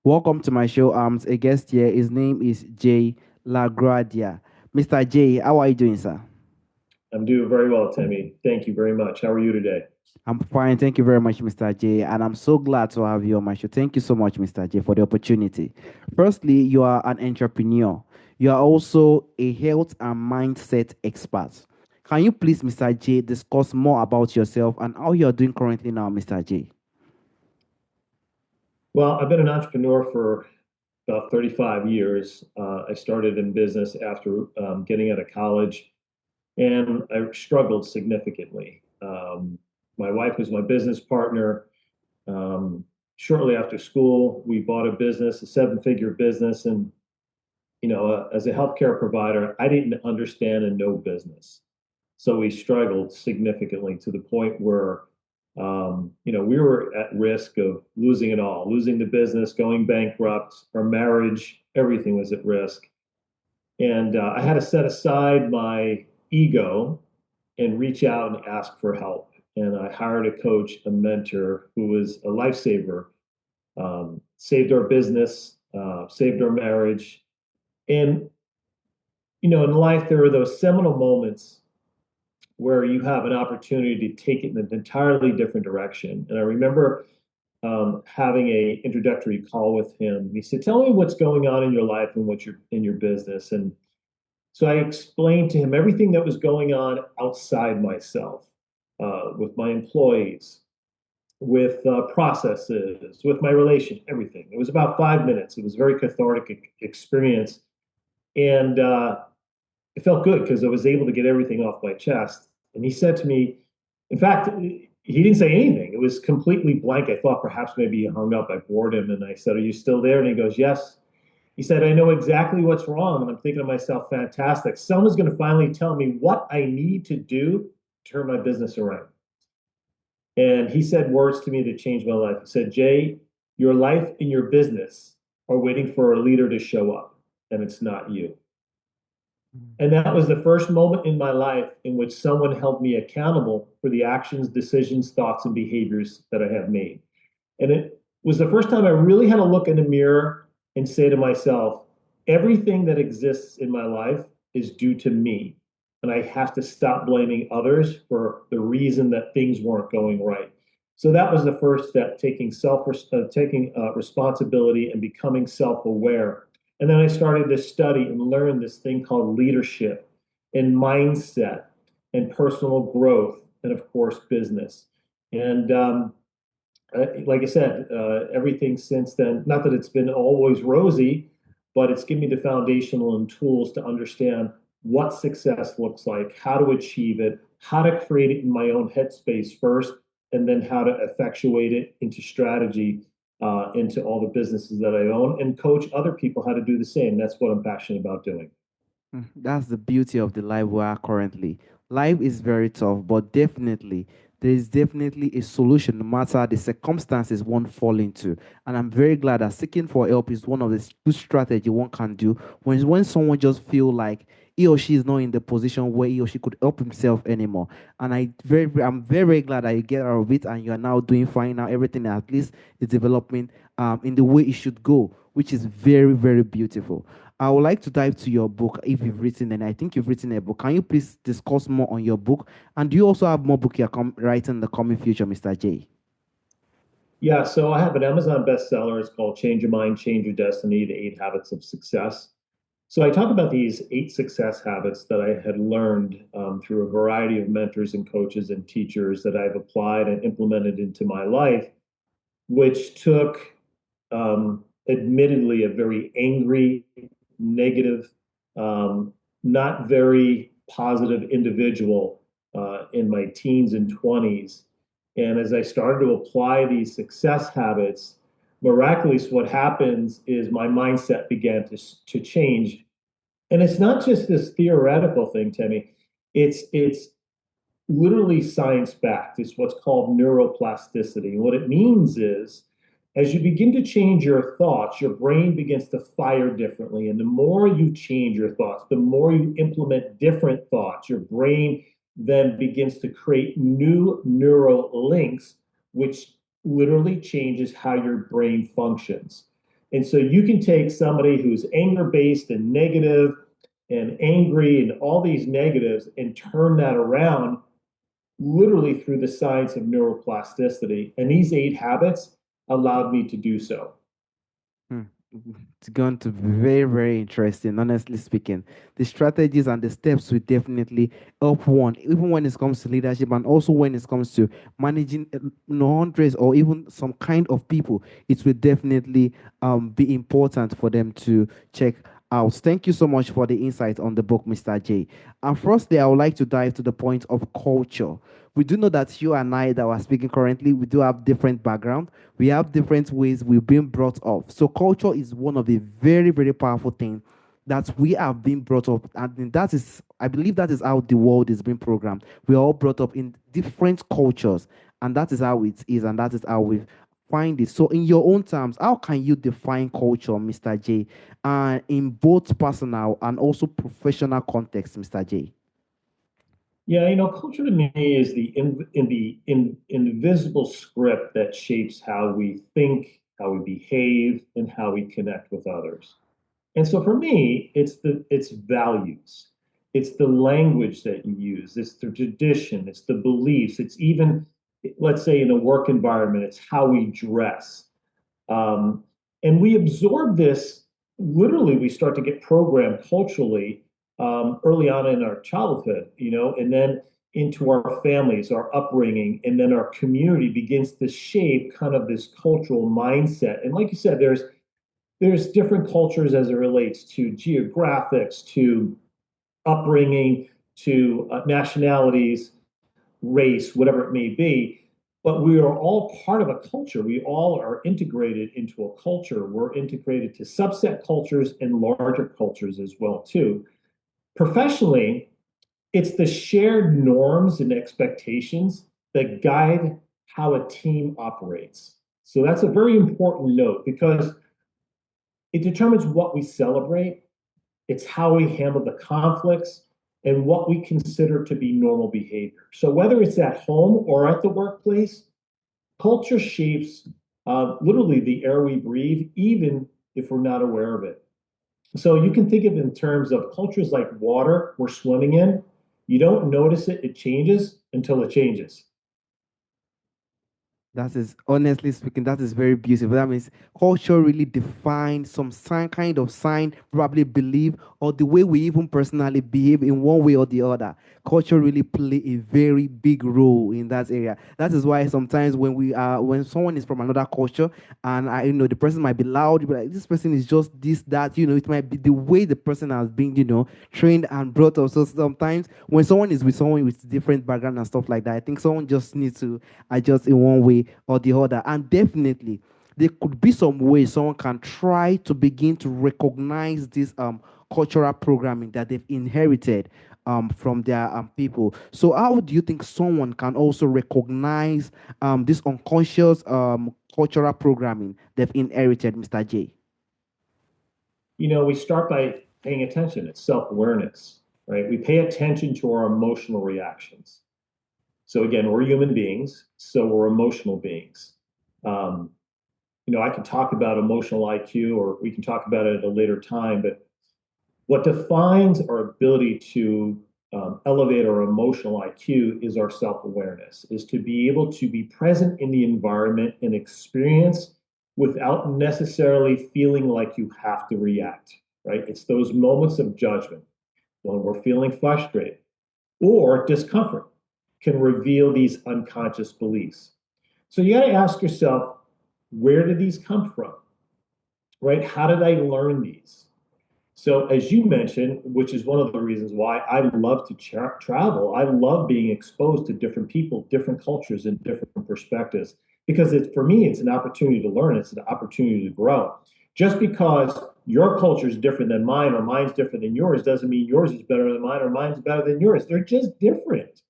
Welcome to my show. A guest here. His name is Jay LaGuardia. Mr. Jay, how are you doing, sir? I'm doing very well, Timmy. Thank you very much. How are you today? I'm fine. Thank you very much, Mr. J. And I'm so glad to have you on my show. Thank you so much, Mr. J, for the opportunity. Firstly, you are an entrepreneur. You are also a health and mindset expert. Can you please, Mr. J, discuss more about yourself and how you are doing currently now, Mr. J? Well, I've been an entrepreneur for about 35 years. I started in business after getting out of college, and I struggled significantly. My wife was my business partner. Um, Shortly after school, we bought a business, a seven-figure business, and as a healthcare provider, I didn't understand and know business. So we struggled significantly to the point where, we were at risk of losing it all, losing the business, going bankrupt, our marriage, everything was at risk. And I had to set aside my ego and reach out and ask for help. And I hired a coach, a mentor who was a lifesaver, saved our business, saved our marriage. And in life, there are those seminal moments where you have an opportunity to take it in an entirely different direction. And I remember having a introductory call with him. He said, "Tell me what's going on in your life and what you're in your business." And so I explained to him everything that was going on outside myself, with my employees, with processes, with my relation, everything. It was about 5 minutes. It was a very cathartic experience. And it felt good because I was able to get everything off my chest. And he said to me, in fact, he didn't say anything. It was completely blank. I thought perhaps maybe he hung up. I bored him and I said, "Are you still there?" And he goes, "Yes." He said, "I know exactly what's wrong." And I'm thinking to myself, fantastic. Someone's going to finally tell me what I need to do to turn my business around. And he said words to me that changed my life. He said, "Jay, your life and your business are waiting for a leader to show up, and it's not you." And that was the first moment in my life in which someone held me accountable for the actions, decisions, thoughts, and behaviors that I have made. And it was the first time I really had to look in the mirror and say to myself, everything that exists in my life is due to me. And I have to stop blaming others for the reason that things weren't going right. So that was the first step, taking responsibility and becoming self-aware. And then I started to study and learn this thing called leadership and mindset and personal growth, and of course, business. And like I said, everything since then, not that it's been always rosy, but it's given me the foundational and tools to understand what success looks like, how to achieve it, how to create it in my own headspace first, and then how to effectuate it into strategy, into all the businesses that I own, and coach other people how to do the same. That's what I'm passionate about doing. That's the beauty of the life we are currently. Life is very tough, but definitely there is definitely a solution no matter the circumstances one fall into. And I'm very glad that seeking for help is one of the good strategy one can do when someone just feel like he or she is not in the position where he or she could help himself anymore. And I'm very glad that you get out of it and you are now doing fine now. Everything at least is developing in the way it should go, which is very beautiful. I would like to dive to your book if you've written, and I think you've written a book. Can you please discuss more on your book? And do you also have more book you're writing in the coming future, Mr. J? Yeah, so I have an Amazon bestseller. It's called Change Your Mind, Change Your Destiny, The Eight Habits of Success. So I talk about these eight success habits that I had learned through a variety of mentors and coaches and teachers that I've applied and implemented into my life, which took, admittedly, a very angry, negative, not very positive individual in my teens and 20s. And as I started to apply these success habits, miraculously, what happens is my mindset began to change. And it's not just this theoretical thing, Timmy. It's literally science backed. It's what's called neuroplasticity. And what it means is, as you begin to change your thoughts, your brain begins to fire differently. And the more you change your thoughts, the more you implement different thoughts, your brain then begins to create new neural links, which literally changes how your brain functions. And so you can take somebody who's anger based and negative and angry and all these negatives and turn that around literally through the science of neuroplasticity. And these 8 habits allowed me to do so. Hmm. It's going to be very, very interesting, honestly speaking. The strategies and the steps will definitely help one, even when it comes to leadership and also when it comes to managing hundreds or even some kind of people. It will definitely be important for them to check out. Thank you so much for the insight on the book, Mr. J. And firstly, I would like to dive to the point of culture. We do know that you and I that are speaking currently, we do have different background. We have different ways we've been brought up. So culture is one of the very, very powerful things that we have been brought up. And that is, I believe that is how the world is being programmed. We are all brought up in different cultures. And that is how it is. And that is how we find it. So in your own terms, how can you define culture, Mr. J, in both personal and also professional context, Mr. J? Yeah, culture to me is the invisible script that shapes how we think, how we behave, and how we connect with others. And so for me, it's values. It's the language that you use. It's the tradition. It's the beliefs. It's even, let's say, in a work environment, it's how we dress. Um, and we absorb this literally, we start to get programmed culturally early on in our childhood, and then into our families, our upbringing, and then our community begins to shape kind of this cultural mindset. And like you said, there's different cultures as it relates to geographics, to upbringing, to nationalities, race, whatever it may be. But we are all part of a culture. We all are integrated into a culture. We're integrated to subset cultures and larger cultures as well, too. Professionally, it's the shared norms and expectations that guide how a team operates. So that's a very important note because it determines what we celebrate, it's how we handle the conflicts, and what we consider to be normal behavior. So whether it's at home or at the workplace, culture shapes literally the air we breathe, even if we're not aware of it. So you can think of it in terms of cultures like water we're swimming in. You don't notice it, it changes until it changes. That is, honestly speaking, that is very beautiful. That means culture really defines some sign, kind of sign, probably belief, or the way we even personally behave in one way or the other. Culture really play a very big role in that area. That is why sometimes when someone is from another culture, and the person might be loud, you'll be like, this person is just this, that, it might be the way the person has been, trained and brought up. So sometimes when someone is with someone with different background and stuff like that, I think someone just needs to adjust in one way or the other. And definitely, there could be some way someone can try to begin to recognize this cultural programming that they've inherited from their people. So, how do you think someone can also recognize this unconscious cultural programming they've inherited, Mr. J? We start by paying attention. It's self-awareness, right? We pay attention to our emotional reactions. So again, we're human beings, so we're emotional beings. Um, I can talk about emotional IQ, or we can talk about it at a later time, but what defines our ability to elevate our emotional IQ is our self-awareness, is to be able to be present in the environment and experience without necessarily feeling like you have to react, right? It's those moments of judgment when we're feeling frustrated or discomfort can reveal these unconscious beliefs. So you got to ask yourself, where did these come from? Right? How did I learn these? So, as you mentioned, which is one of the reasons why I love to travel, I love being exposed to different people, different cultures, and different perspectives because for me, it's an opportunity to learn, it's an opportunity to grow. Just because your culture is different than mine or mine's different than yours doesn't mean yours is better than mine or mine's better than yours. They're just different.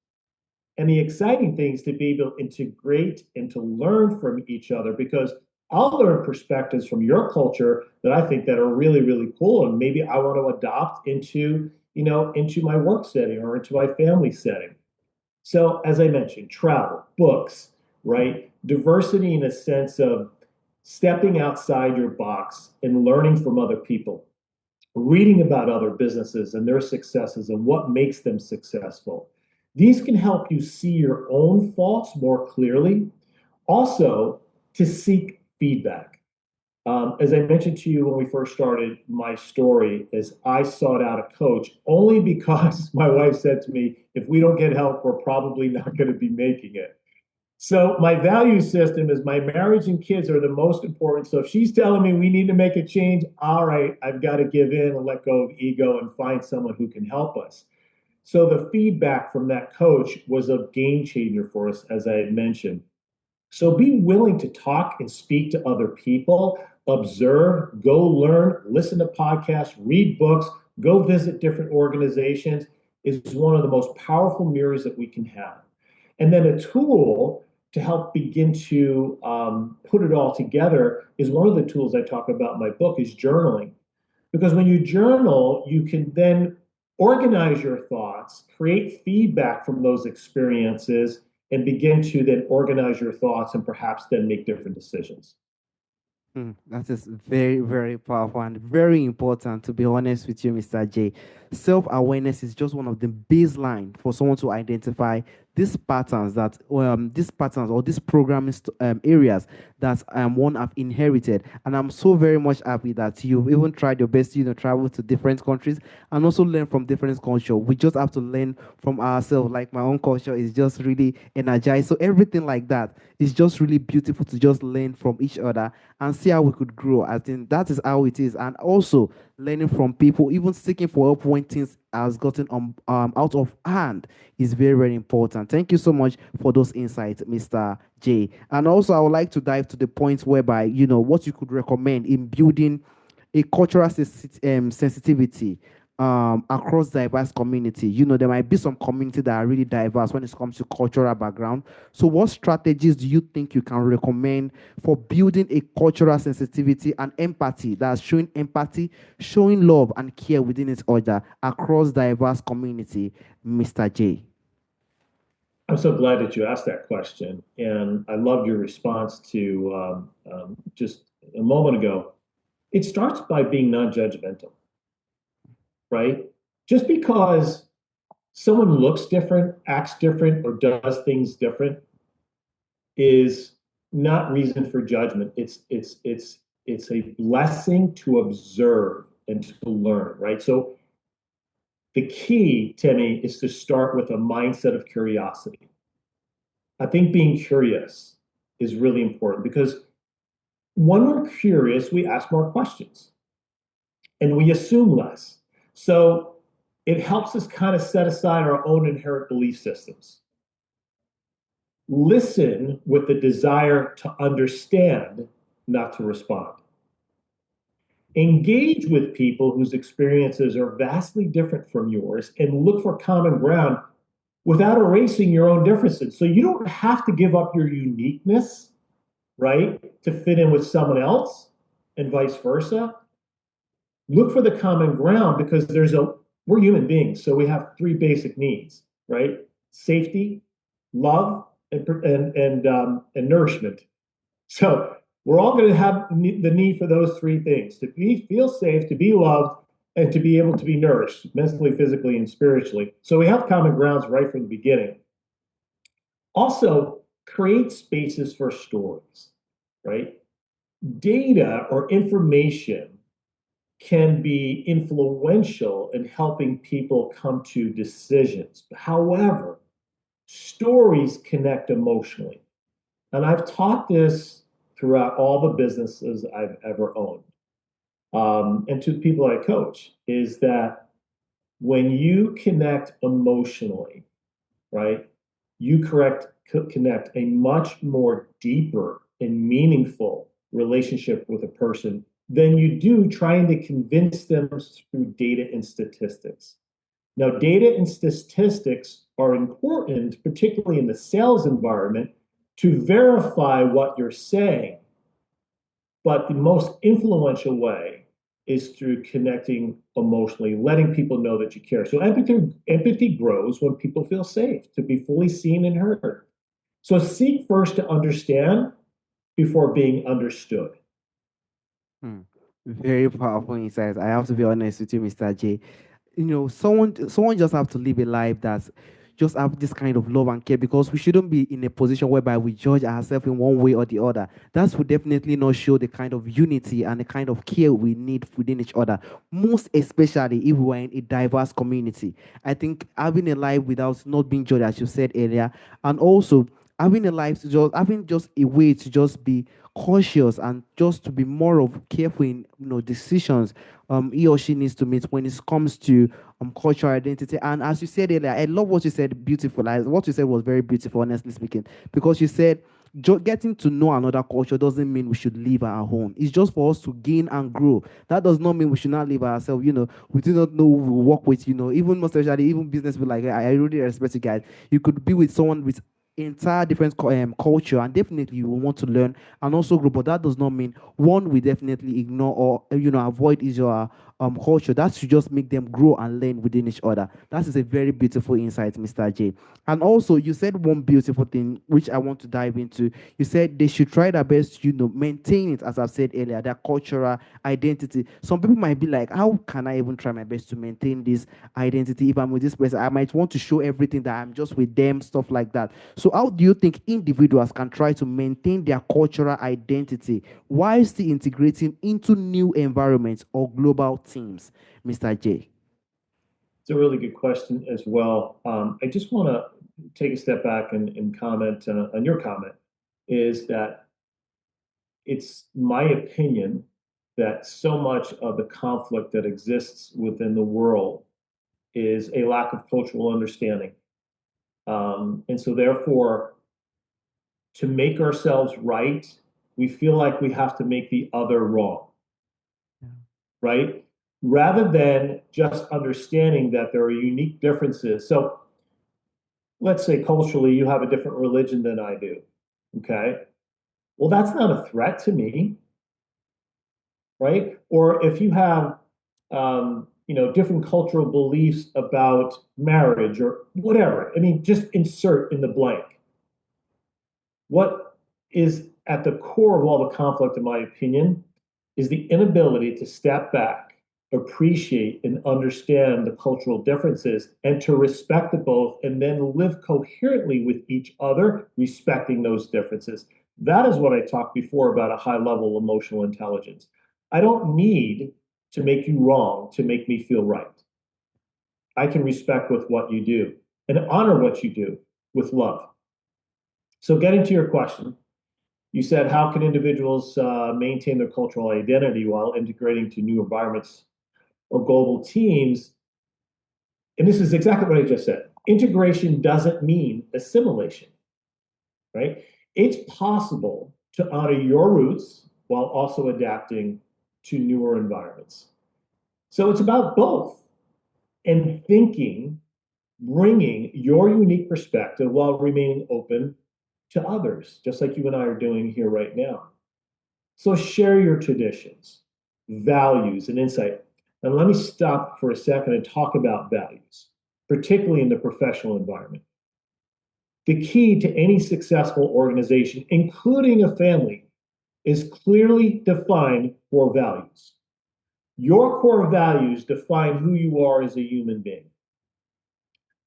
And the exciting thing is to be able to integrate and to learn from each other because I'll learn perspectives from your culture that I think that are really, really cool. And maybe I want to adopt into my work setting or into my family setting. So as I mentioned, travel, books, right? Diversity in a sense of stepping outside your box and learning from other people, reading about other businesses and their successes and what makes them successful. These can help you see your own faults more clearly. Also, to seek feedback. As I mentioned to you when we first started my story, is I sought out a coach only because my wife said to me, if we don't get help, we're probably not going to be making it. So my value system is my marriage and kids are the most important. So if she's telling me we need to make a change, all right, I've got to give in and let go of ego and find someone who can help us. So the feedback from that coach was a game changer for us, as I had mentioned. So be willing to talk and speak to other people, observe, go learn, listen to podcasts, read books, go visit different organizations is one of the most powerful mirrors that we can have. And then a tool to help begin to put it all together is one of the tools I talk about in my book is journaling. Because when you journal, you can then organize your thoughts, create feedback from those experiences, and begin to then organize your thoughts and perhaps then make different decisions. That is very, very powerful and very important, to be honest with you, Mr. J. Self awareness is just one of the baseline for someone to identify these patterns or these programming areas that one have inherited. And I'm so very much happy that you've even tried your best to travel to different countries and also learn from different culture. We just have to learn from ourselves. Like my own culture is just really energized. So everything like that is just really beautiful to just learn from each other and see how we could grow. I think that is how it is. And also learning from people, even seeking for help when things has gotten out of hand is very, very important. Thank you so much for those insights, Mr. J. And also, I would like to dive to the point whereby, what you could recommend in building a cultural sensitivity across diverse community. There might be some community that are really diverse when it comes to cultural background. So what strategies do you think you can recommend for building a cultural sensitivity and empathy, that's showing empathy, showing love and care within each other across diverse community, Mr. J? I'm so glad that you asked that question. And I loved your response to just a moment ago. It starts by being non judgmental, right? Just because someone looks different, acts different, or does things different is not reason for judgment. It's a blessing to observe and to learn, right? So the key, Timmy, is to start with a mindset of curiosity. I think being curious is really important because when we're curious, we ask more questions and we assume less. So it helps us kind of set aside our own inherent belief systems. Listen with the desire to understand, not to respond. Engage with people whose experiences are vastly different from yours and look for common ground without erasing your own differences. So you don't have to give up your uniqueness, right, to fit in with someone else and vice versa. Look for the common ground because we're human beings, so we have three basic needs, right? Safety, love, and nourishment. So we're all going to have the need for those three things: to feel safe, to be loved, and to be able to be nourished mentally, physically, and spiritually. So we have common grounds right from the beginning. Also, create spaces for stories, right? Data or information can be influential in helping people come to decisions. However, stories connect emotionally. And I've taught this throughout all the businesses I've ever owned. And to people I coach, is that when you connect emotionally, right, you connect a much more deeper and meaningful relationship with a person than you do trying to convince them through data and statistics. Now, data and statistics are important, particularly in the sales environment, to verify what you're saying. But the most influential way is through connecting emotionally, letting people know that you care. So empathy grows when people feel safe to be fully seen and heard. So seek first to understand before being understood. Hmm. Very powerful insights. I have to be honest with you, Mr. J. Someone just have to live a life that's just have this kind of love and care, because we shouldn't be in a position whereby we judge ourselves in one way or the other. That would definitely not show the kind of unity and the kind of care we need within each other, most especially if we're in a diverse community. I think having a life without not being judged, as you said earlier, and also having a life to just having just a way to just be cautious and just to be more of careful in decisions he or she needs to make when it comes to cultural identity. And as you said earlier, I love what you said. Beautiful. What you said was very beautiful, honestly speaking, because you said getting to know another culture doesn't mean we should leave our own. It's just for us to gain and grow. That does not mean we should not leave ourselves. We do not know who we work with. Even most especially, even business people, like I really respect you guys. You could be with someone with entire different culture, and definitely you will want to learn and also grow. But that does not mean one we definitely ignore or avoid is your culture. That should just make them grow and learn within each other. That is a very beautiful insight, Mr. J. And also, you said one beautiful thing which I want to dive into. You said they should try their best to maintain it, as I've said earlier, their cultural identity. Some people might be like, how can I even try my best to maintain this identity if I'm with this person? I might want to show everything that I'm just with them, stuff like that. So, how do you think individuals can try to maintain their cultural identity while still integrating into new environments or global teams, Mr. J? It's a really good question as well. I just want to take a step back and comment on your comment is that it's my opinion that so much of the conflict that exists within the world is a lack of cultural understanding. And so, therefore, to make ourselves right, we feel like we have to make the other wrong, Yeah. right? Rather than just understanding that there are unique differences. So, let's say culturally, you have a different religion than I do. Okay. Well, that's not a threat to me, right? Or if you have, different cultural beliefs about marriage or whatever. I mean, just insert in the blank. What is at the core of all the conflict, in my opinion, is the inability to step back, appreciate, and understand the cultural differences, and to respect the both, and then live coherently with each other, respecting those differences. That is what I talked before about a high level emotional intelligence. I don't need to make you wrong to make me feel right. I can respect with what you do and honor what you do with love. So, getting to your question, you said, how can individuals maintain their cultural identity while integrating to new environments or global teams? And this is exactly what I just said. Integration doesn't mean assimilation, right? It's possible to honor your roots while also adapting to newer environments. So it's about both and thinking, bringing your unique perspective while remaining open to others, just like you and I are doing here right now. So share your traditions, values, and insight. And let me stop for a second and talk about values, particularly in the professional environment. The key to any successful organization, including a family, is clearly defined core values. Your core values define who you are as a human being.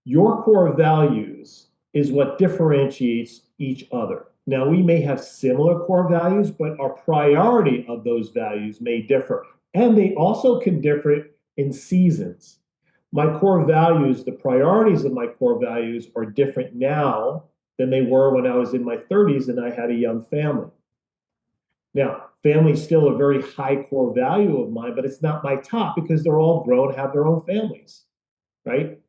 Your core values is what differentiates each other. Now, we may have similar core values, but our priority of those values may differ. And they also can differ in seasons. My core values, the priorities of my core values are different now than they were when I was in my 30s and I had a young family. Now, family is still a very high core value of mine, but it's not my top because they're all grown, have their own families, right?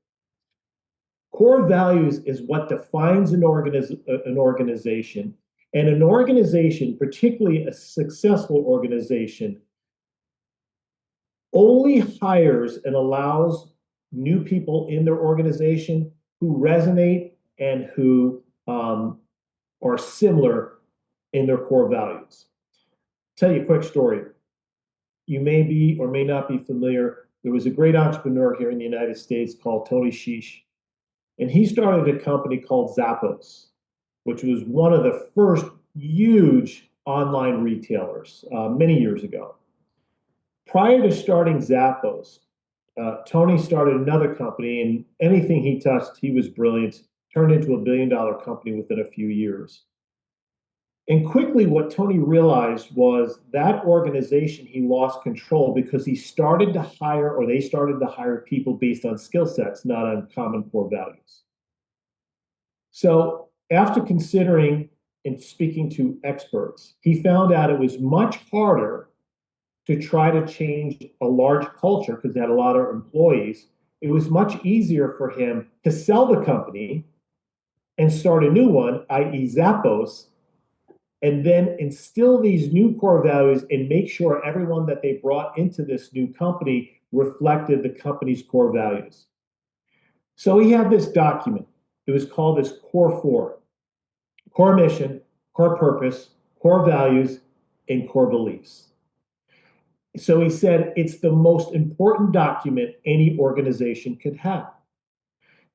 Core values is what defines an organization. And an organization, particularly a successful organization, only hires and allows new people in their organization who resonate and who are similar in their core values. Tell you a quick story. You may be or may not be familiar. There was a great entrepreneur here in the United States called Tony Sheesh. And he started a company called Zappos, which was one of the first huge online retailers many years ago. Prior to starting Zappos, Tony started another company, and anything he touched, he was brilliant, turned into a $1 billion company within a few years. And quickly, what Tony realized was that organization, he lost control because he started to hire, or they started to hire people based on skill sets, not on common core values. So, after considering and speaking to experts, he found out it was much harder to try to change a large culture because they had a lot of employees. It was much easier for him to sell the company and start a new one, i.e., Zappos, and then instill these new core values and make sure everyone that they brought into this new company reflected the company's core values. So he had this document. It was called his Core Four: core mission, core purpose, core values, and core beliefs. So he said it's the most important document any organization could have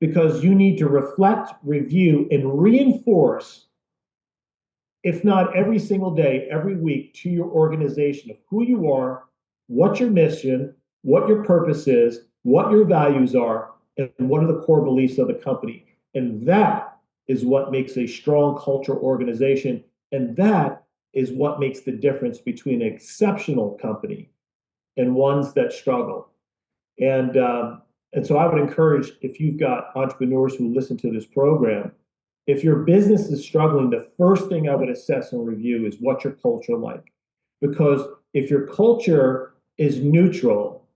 because you need to reflect, review, and reinforce, if not every single day, every week, to your organization of who you are, what your mission, what your purpose is, what your values are, and what are the core beliefs of the company. And that is what makes a strong culture organization. And that is what makes the difference between an exceptional company and ones that struggle. And and so I would encourage, if you've got entrepreneurs who listen to this program, if your business is struggling, the first thing I would assess and review is what's your culture like. Because if your culture is neutral,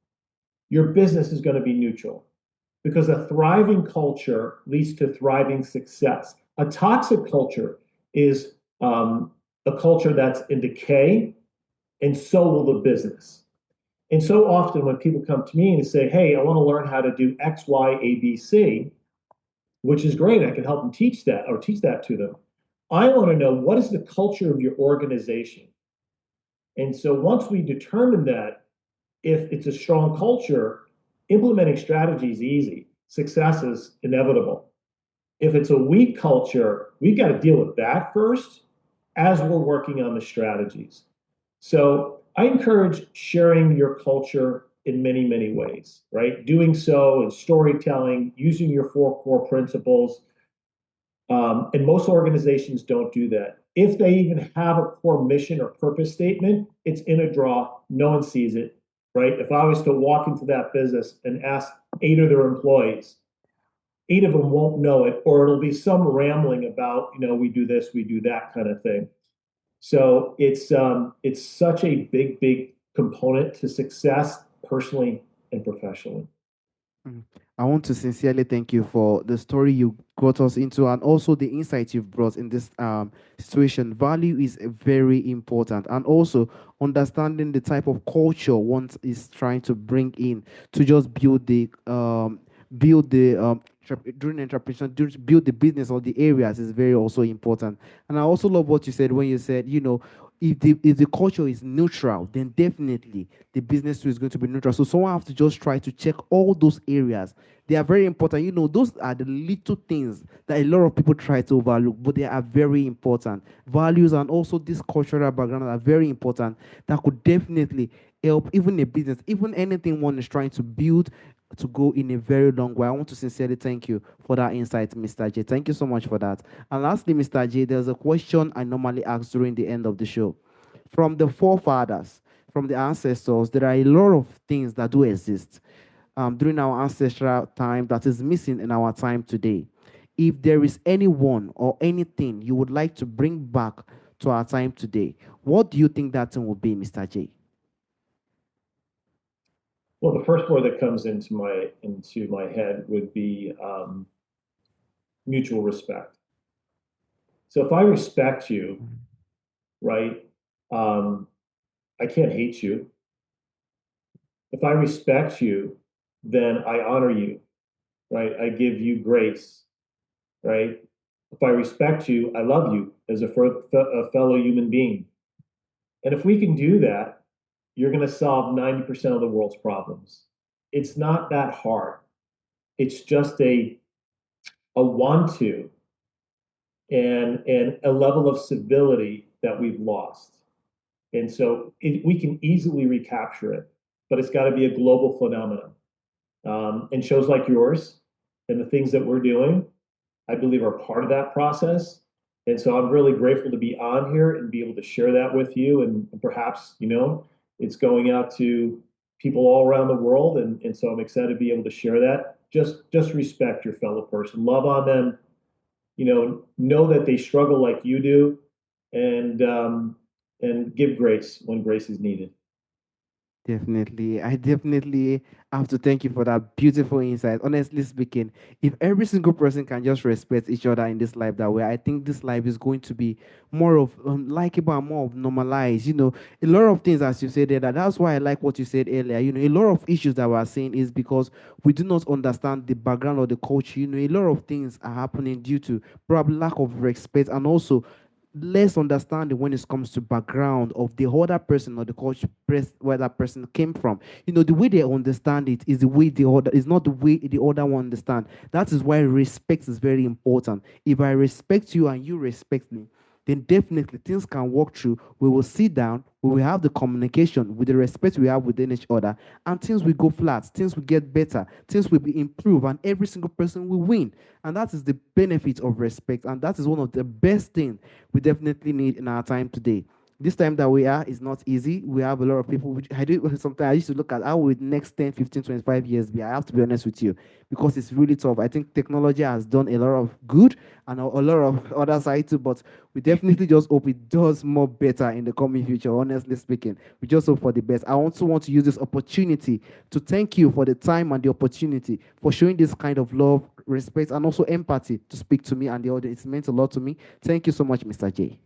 your business is going to be neutral. Because a thriving culture leads to thriving success. A toxic culture is a culture that's in decay, and so will the business. And so often when people come to me and say, hey, I want to learn how to do X, Y, A, B, C, which is great, I can help them teach that or teach that to them. I want to know, what is the culture of your organization? And so once we determine that, if it's a strong culture, implementing strategy is easy. Success is inevitable. If it's a weak culture, we've got to deal with that first as we're working on the strategies. So I encourage sharing your culture in many, many ways, right? Doing so in storytelling, using your four core principles. And most organizations don't do that. If they even have a core mission or purpose statement, it's in a draw. No one sees it, right? If I was to walk into that business and ask 8 of their employees, 8 of them won't know it, or it'll be some rambling about, we do this, we do that kind of thing. So it's such a big, big component to success personally and professionally. Mm. I want to sincerely thank you for the story you got us into and also the insight you've brought in this situation. Value is very important, and also understanding the type of culture one is trying to bring in to just build the during entrepreneurship, build the business or the areas is very also important. And I also love what you said when you said, if the culture is neutral, then definitely the business too is going to be neutral. So someone have to just try to check all those areas. They are very important. Those are the little things that a lot of people try to overlook, but they are very important. Values and also this cultural background are very important. That could definitely help even a business, even anything one is trying to build to go in a very long way. I want to sincerely thank you for that insight, Mr. J. Thank you so much for that. And lastly, Mr. J, there's a question I normally ask during the end of the show. From the forefathers, from the ancestors, there are a lot of things that do exist during our ancestral time that is missing in our time today. If there is anyone or anything you would like to bring back to our time today, what do you think that thing would be, Mr. J? Well, the first word that comes into my head would be mutual respect. So if I respect you, right, um, I can't hate you. If I respect you, then I honor you, right? I give you grace, right? If I respect you, I love you as a fellow human being. And if we can do that, you're going to solve 90% of the world's problems. It's not that hard. It's just a want to and a level of civility that we've lost. And so we can easily recapture it, but it's got to be a global phenomenon. And shows like yours and the things that we're doing, I believe, are part of that process. And so I'm really grateful to be on here and be able to share that with you. And perhaps, it's going out to people all around the world. And so I'm excited to be able to share that. Just respect your fellow person, love on them, know that they struggle like you do, and give grace when grace is needed. Definitely. I definitely have to thank you for that beautiful insight. Honestly speaking, if every single person can just respect each other in this life that way, I think this life is going to be more of likable and more of normalized. A lot of things, as you said there, that's why I like what you said earlier. A lot of issues that we're seeing is because we do not understand the background or the culture. A lot of things are happening due to probably lack of respect and also less understanding when it comes to background of the other person or the culture where that person came from. The way they understand it is the way the other is not the way the other one understand. That is why respect is very important. If I respect you and you respect me, then definitely things can work through. We will sit down, we will have the communication with the respect we have within each other, and things will go flat, things will get better, things will be improved, and every single person will win. And that is the benefit of respect, and that is one of the best things we definitely need in our time today. This time that we are is not easy. We have a lot of people. Which I do sometimes I used to look at how would next 10, 15, 25 years be. I have to be honest with you because it's really tough. I think technology has done a lot of good and a lot of other side too, but we definitely just hope it does more better in the coming future. Honestly speaking, we just hope for the best. I also want to use this opportunity to thank you for the time and the opportunity for showing this kind of love, respect, and also empathy to speak to me and the audience. It meant a lot to me. Thank you so much, Mr. J.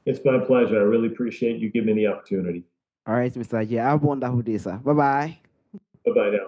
It's been a pleasure. I really appreciate you giving me the opportunity. All right, Mr. J. Have a wonderful day, sir. Bye bye. Bye bye now.